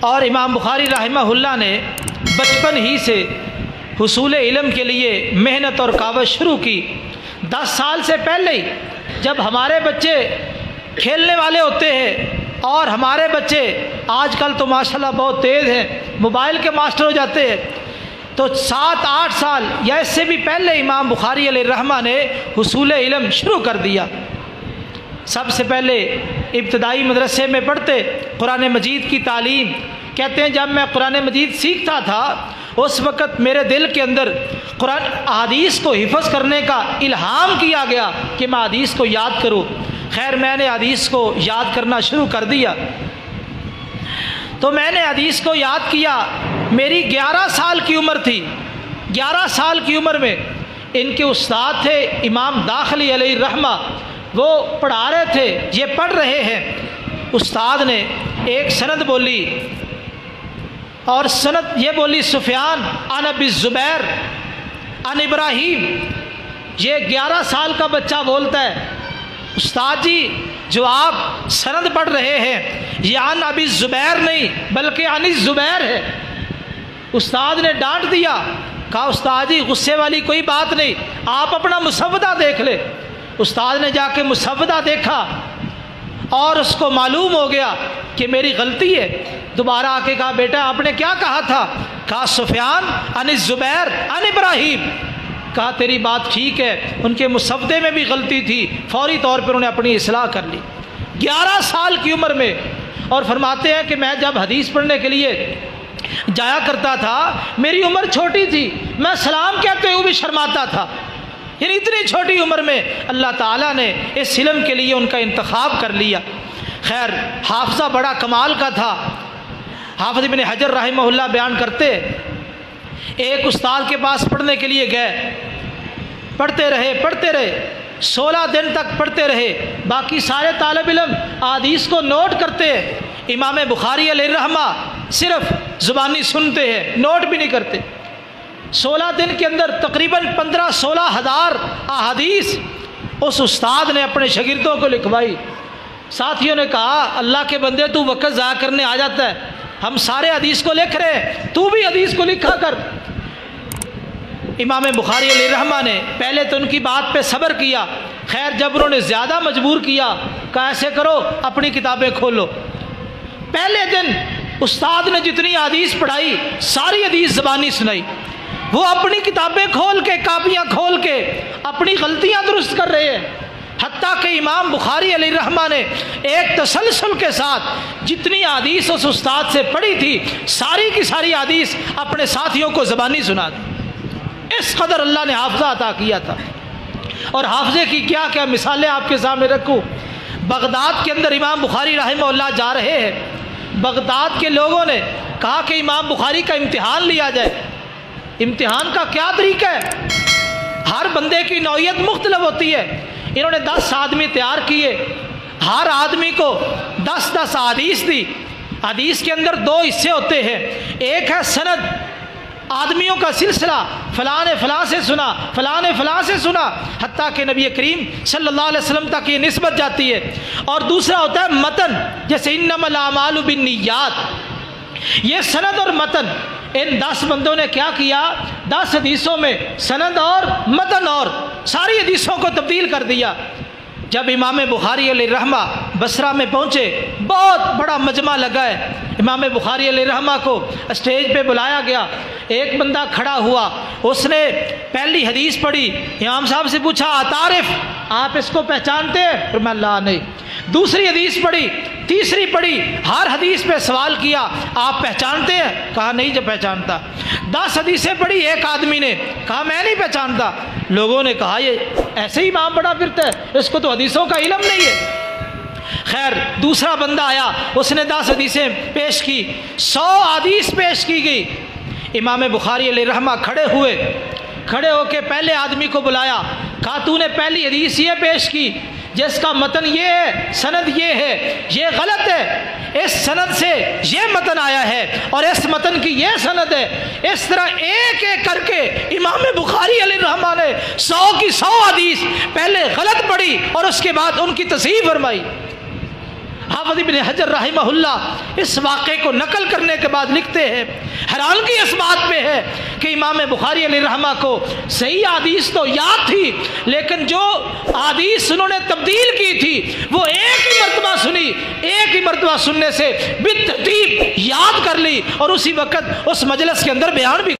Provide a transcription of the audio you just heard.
اور امام بخاری رحمہ اللہ نے بچپن ہی سے حصول علم کے لیے محنت اور کاوش شروع کی۔ 10 سال سے پہلے ہی جب ہمارے بچے کھیلنے والے ہوتے ہیں اور ہمارے بچے آج کل تو ماشاءاللہ بہت تیز ہیں، موبائل کے ماسٹر ہو جاتے ہیں، تو 7-8 سال یا اس سے بھی پہلے امام بخاری علیہ الرحمہ نے حصول علم شروع کر دیا۔ سب سے پہلے ابتدائی مدرسے میں پڑھتے، قرآن مجید کی تعلیم، کہتے ہیں جب میں قرآن مجید سیکھتا تھا اس وقت میرے دل کے اندر قرآن حدیث کو حفظ کرنے کا الہام کیا گیا کہ میں حدیث کو یاد کروں۔ خیر میں نے حدیث کو یاد کرنا شروع کر دیا، تو میں نے حدیث کو یاد کیا۔ میری 11 سال کی عمر تھی۔ 11 سال کی عمر میں ان کے استاد تھے امام داخلی علیہ الرحمہ، وہ پڑھا رہے تھے، یہ پڑھ رہے ہیں۔ استاد نے ایک سند بولی اور سند یہ بولی سفیان عن ابی الزبیر عن ابراہیم۔ یہ 11 سال کا بچہ بولتا ہے استاد جی جو آپ سند پڑھ رہے ہیں یہ عن ابی الزبیر نہیں بلکہ عن الزبیر ہے۔ استاد نے ڈانٹ دیا، کہا استاد جی غصے والی کوئی بات نہیں، آپ اپنا مسودہ دیکھ لے۔ استاد نے جا کے مسودہ دیکھا اور اس کو معلوم ہو گیا کہ میری غلطی ہے۔ دوبارہ آ کے کہا بیٹا آپ نے کیا کہا تھا؟ کہا سفیان عن الزبیر عن ابراہیم۔ کہا تیری بات ٹھیک ہے، ان کے مسودے میں بھی غلطی تھی، فوری طور پر انہوں نے اپنی اصلاح کر لی 11 سال کی عمر میں۔ اور فرماتے ہیں کہ میں جب حدیث پڑھنے کے لیے جایا کرتا تھا میری عمر چھوٹی تھی، میں سلام کہتے ہوئے بھی شرماتا تھا، یعنی اتنی چھوٹی عمر میں اللہ تعالیٰ نے اس علم کے لیے ان کا انتخاب کر لیا۔ خیر حافظہ بڑا کمال کا تھا۔ حافظ ابن حجر رحمہ اللہ بیان کرتے ایک استاد کے پاس پڑھنے کے لیے گئے، پڑھتے رہے 16 دن تک پڑھتے رہے۔ باقی سارے طالب علم احادیث کو نوٹ کرتے، امام بخاری علیہ الرحمہ صرف زبانی سنتے ہیں، نوٹ بھی نہیں کرتے۔ 16 دن کے اندر تقریباً 15-16 ہزار احادیث اس استاد نے اپنے شاگردوں کو لکھوائی۔ ساتھیوں نے کہا اللہ کے بندے تو وقت ضائع کرنے آ جاتا ہے، ہم سارے حدیث کو لکھ رہے ہیں، تو بھی حدیث کو لکھا کر۔ امام بخاری علیہ الرحمہ نے پہلے تو ان کی بات پہ صبر کیا، خیر جب انہوں نے زیادہ مجبور کیا کہا ایسے کرو اپنی کتابیں کھولو۔ پہلے دن استاد نے جتنی حدیث پڑھائی ساری حدیث زبانی سنائی، وہ اپنی کتابیں کھول کے کاپیاں کھول کے اپنی غلطیاں درست کر رہے ہیں، حتیٰ کہ امام بخاری علیہ الرحمہ نے ایک تسلسل کے ساتھ جتنی حدیث اس استاد سے پڑھی تھی ساری کی ساری حدیث اپنے ساتھیوں کو زبانی سنا دی۔ اس قدر اللہ نے حافظہ عطا کیا تھا۔ اور حافظے کی کیا کیا مثالیں آپ کے سامنے رکھوں۔ بغداد کے اندر امام بخاری رحمہ اللہ جا رہے ہیں، بغداد کے لوگوں نے کہا کہ امام بخاری کا امتحان لیا جائے۔ امتحان کا کیا طریقہ ہے؟ ہر بندے کی نوعیت مختلف ہوتی ہے۔ انہوں نے 10 آدمی تیار کیے، ہر آدمی کو 10 احادیث دی۔ حدیث کے اندر 2 حصے ہوتے ہیں، ایک ہے سند، آدمیوں کا سلسلہ، فلاں نے فلاں سے سنا، فلاں نے فلاں سے سنا، حتیٰ کہ نبی کریم صلی اللہ علیہ وسلم تک یہ نسبت جاتی ہے۔ اور دوسرا ہوتا ہے متن، جیسے انما الاعمال بالنیات۔ یہ سند اور متن، ان 10 بندوں نے کیا کیا، 10 حدیثوں میں سند اور متن اور ساری حدیثوں کو تبدیل کر دیا۔ جب امام بخاری علیہ الرحمہ بصرہ میں پہنچے، بہت بڑا مجمع لگا ہے، امام بخاری علیہ الرحمہ کو اسٹیج پہ بلایا گیا۔ ایک بندہ کھڑا ہوا، اس نے پہلی حدیث پڑھی، امام صاحب سے پوچھا اتعرف، آپ اس کو پہچانتے ہیں؟ فرمایا لا نہیں۔ دوسری حدیث پڑھی، تیسری پڑھی، ہر حدیث پہ سوال کیا آپ پہچانتے ہیں؟ کہا نہیں جو پہچانتا۔ 10 حدیثیں پڑھی، ایک آدمی نے کہا میں نہیں پہچانتا۔ لوگوں نے کہا یہ ایسے ہی امام بڑا پھرتا ہے، اس کو تو حدیثوں کا علم نہیں ہے۔ خیر دوسرا بندہ آیا، اس نے 10 حدیثیں پیش کی، 100 حدیث پیش کی گئی۔ امام بخاری علیہ الرحمہ کھڑے ہوئے، کھڑے ہو کے پہلے آدمی کو بلایا، کہا تو نے پہلی حدیث یہ پیش کی جس کا متن یہ ہے، سند یہ ہے، یہ غلط ہے، اس سند سے یہ متن آیا ہے اور اس متن کی یہ سند ہے۔ اس طرح ایک ایک کر کے امام بخاری علیہ الرحمہ نے 100 کی 100 حدیث پہلے غلط پڑھی اور اس کے بعد ان کی تصحیح فرمائی۔ حافظ ابن حجر رحمہ اللہ اس واقعے کو نقل کرنے کے بعد لکھتے ہیں حیرانگی اس بات پہ ہے کہ امام بخاری علیہ رحمہ کو صحیح حدیث تو یاد تھی، لیکن جو حدیث انہوں نے تبدیل کی تھی وہ ایک ہی مرتبہ سنی، ایک ہی مرتبہ سننے سے بالترتیب یاد کر لی اور اسی وقت اس مجلس کے اندر بیان بھی